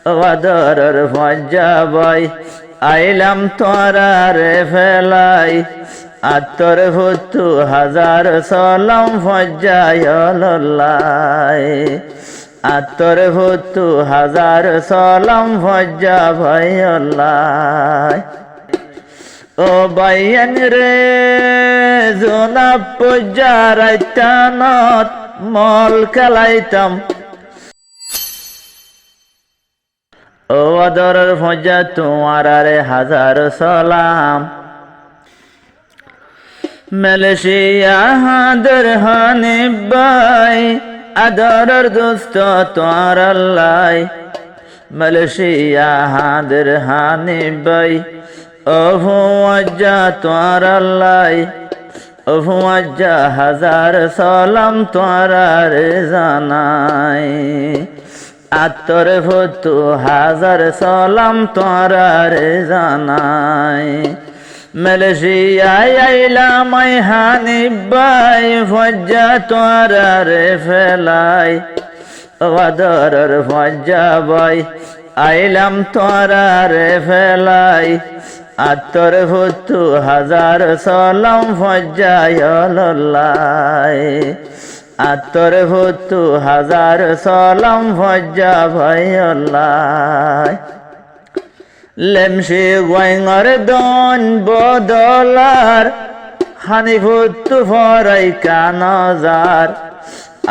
ওয়াদরের ফজ্জাবাই আইলাম তোরারে ফেলাই আত্তর ভুতু হাজার সলাম ফজ্জায়লাই আত্তর ভুতু হাজার সলাম ফজ্জা ভাইলাই ও বাইন রে জোনা পূজা রাইতানত মল খেলাইতাম ও আদরের ফজ্জা তোমারে হাজার সালাম মালয়েশিয়া হাদর হানিফ ভাই আদরের দোস্ত তোমার আল্লাহ মালয়েশিয়া হাদর হানিফ ভাই ও ফজ্জা তোমার আল্লাহ ও ফজ্জা হাজার সালাম তোমারে জানাই আত্তর ভুতু হাজার সালাম তোরারে জানাই মালয়েশিয়ায় আইলাম হানিফ ভাই ফজ্জা তোরারে ফেলাই ওয়াদরের ফজ্জা ভাই আইলাম তোরারে ফেলাই আত্তর ভুতু হাজার সালাম ফজ্জায়লাই আত্তর ভুতু হাজার সালাম ফজ্জা ভাইলাই লেমশি গোয়ঙ্গর দন বদলার হানিফুতু ফরাই কানজার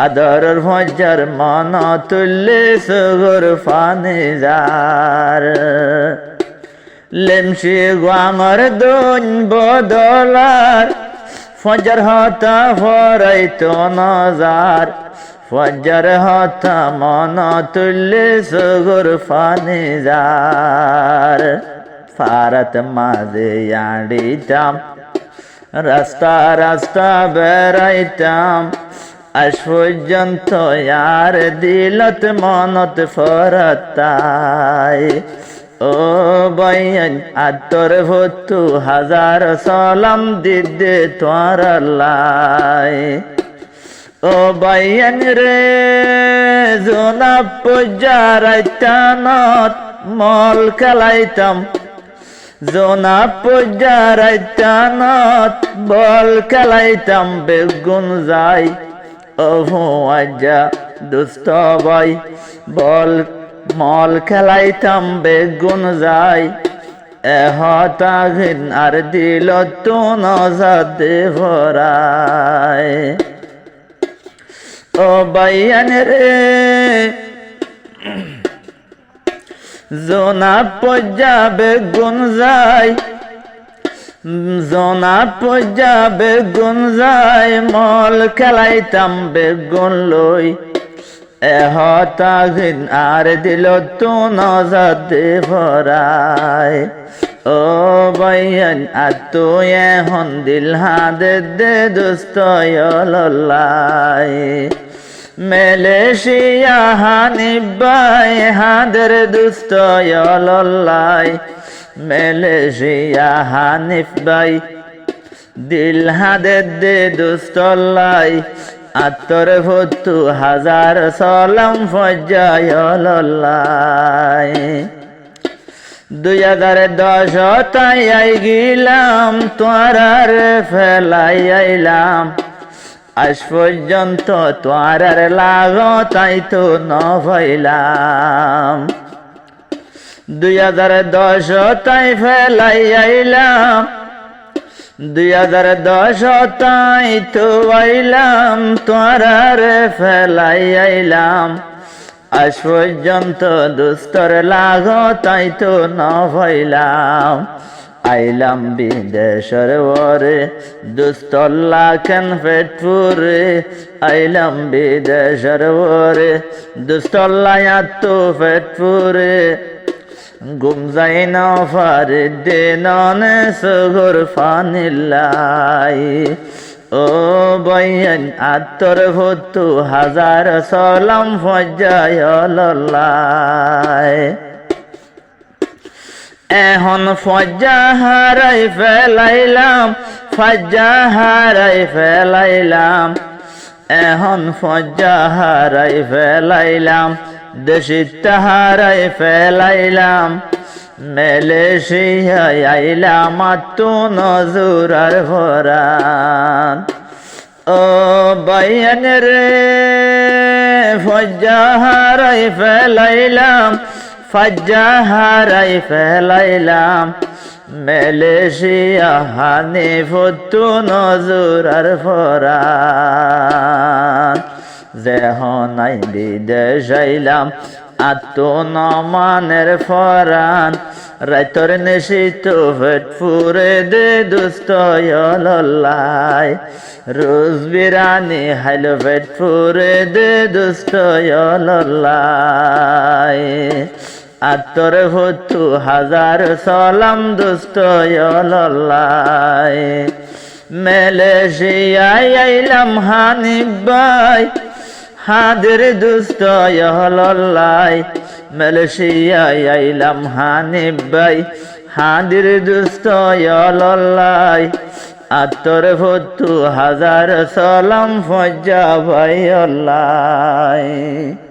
আদরের ফজ্জার মন তুল্লে সুগুর ফানিজার লেমশি গোয়ঙ্গর দন বদলার ফজর হতা ফরাইতো নজার ফজর হতা মন তুল্লে সুগুর ফানিজার ফারাত মাঝে আড়িতাম রাস্তা রাস্তা বেড়াইতাম আজ পর্যন্ত আর দিলত মনত ফরাতাই ও বাইন আত্তর ভুতু হাজার সালাম দিদে তোর আল্লাহ ও বাইন রে জোনা পূজা রাইতানত মল খেলাইতাম জোনা পূজা রাইতানত বল খেলাইতাম বেগুন যাই ও ফজ্জা দুষ্ট ভাই বল মল খেলাইতাম বেগুন যাই এহতাঘিন আর দিল তো নজাদে ভরায় ও বাইন রে জোনা পূজা বেগুন যাই জোনা পূজা বেগুন যাই মল খেলাইতাম বেগুন লই এহতাঘিন আর দিল তো নজাদে ভরায় ও বাইন আর তো এখন দিল হাদে দে দুস্তয়লাই মালয়েশিয়া হানিফ ভাই হাদের দুস্তয়লাই মালয়েশিয়া হানিফ ভাই দিল হাদে দে দুস্তলাই আত্তর ভুতু হাজার সালাম ফজ্জায়লাই 2010 তাই আই গিলাম তোরার ফেলাই আইলাম আজ পর্যন্ত তোরার লাগো তাই তো ন ভাইলাম 2010 তাই ফেলাই আইলাম 2010 তাই তো আইলাম তোরার ফেলাই আইলাম আজ পর্যন্ত দুস্তর লাগো তাই তো ন ভাইলাম আইলাম বিদেশের ওরে দুস্তর লাখেন পেটপুরে আইলাম বিদেশের ওরে দুস্তর লায়াত তো পেটপুরে গুম যাই না ফারে দে ননে সুগুর ফানিল্লাই ও বাইন আত্তর ভুতু হাজার সালাম ফজ্জায়লাই এখন ফজ্জা হারাই ফেলাইলাম ফজ্জা হারাই ফেলাইলাম এখন ফজ্জা হারাই ফেলাইলাম দেশি তাহারাই ফেলাইলাম মালয়েশিয়ায় আইলাম আত্মু নজর আর ভরান ও বাইয়ান রে ফজ্জাহারাই ফেলাইলাম ফজ্জাহারাই ফেলাইলাম মালয়েশিয়া হানি ফতু নজর আর ভরান যেহনাই বিদেশ আইলাম আত্মনমানের ফরান রাইতর নিশিত ভেট ফুরে দে দুস্তয়লাই রোজ বিরানি হাইল ভেট ফুরে দে দুস্তয়লাই আত্তর ভতু হাজার সালাম দুস্তয়লাই মালয়েশিয়ায় আইলাম হানিফ ভাই হাদের দুস্তয়লাই মালয়েশিয়ায় আইলাম হানিফ ভাই হাদের দুস্তয়লাই আত্তর ভতু হাজার সালাম ফজ্জা ভাই আল্লাহ